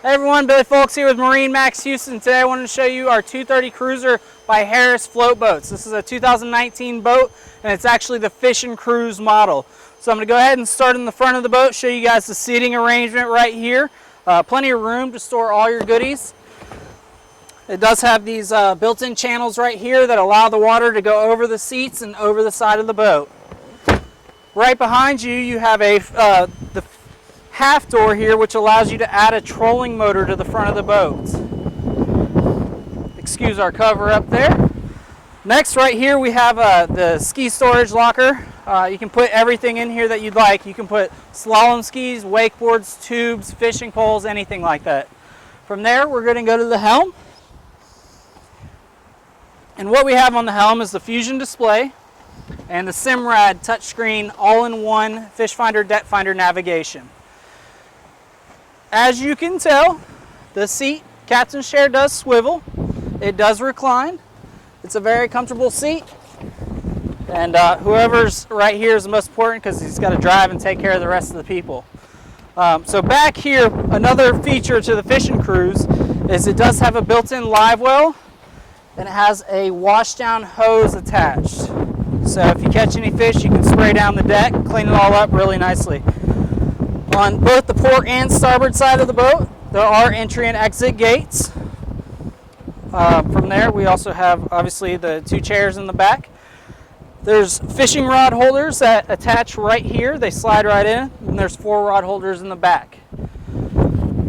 Hey everyone, Billy Folks here with MarineMax Houston. Today I wanted to show you our 230 Cruiser by Harris Float Boats. This is a 2019 boat and it's actually the Fish and Cruise model. So I'm going to go ahead and start in the front of the boat, show you guys the seating arrangement right here. Plenty of room to store all your goodies. It does have these built-in channels right here that allow the water to go over the seats and over the side of the boat. Right behind you, you have the half door here, which allows you to add a trolling motor to the front of the boat. Excuse our cover up there. Next, right here, we have the ski storage locker. You can put everything in here that you'd like. You can put slalom skis, wakeboards, tubes, fishing poles, anything like that. From there, we're going to go to the helm. And what we have on the helm is the Fusion display and the Simrad touchscreen all-in-one fish finder, depth finder navigation. As you can tell, the seat, captain's chair, does swivel. It does recline. It's a very comfortable seat. And whoever's right here is the most important because he's got to drive and take care of the rest of the people. So back here, another feature to the Fish and Cruise is it does have a built-in live well and it has a washdown hose attached. So if you catch any fish, you can spray down the deck, clean it all up really nicely. On both the port and starboard side of the boat, there are entry and exit gates. From there, we also have obviously the two chairs in the back. There's fishing rod holders that attach right here. They slide right in, and there's 4 rod holders in the back.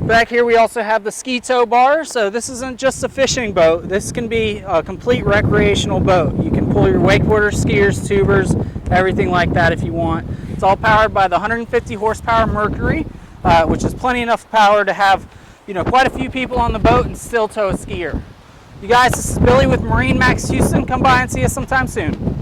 Back here, we also have the ski tow bar. So this isn't just a fishing boat. This can be a complete recreational boat. You can pull your wakeboarders, skiers, tubers, everything like that if you want. It's all powered by the 150 horsepower Mercury, which is plenty enough power to have, quite a few people on the boat and still tow a skier. You guys, this is Billy with MarineMax Houston. Come by and see us sometime soon.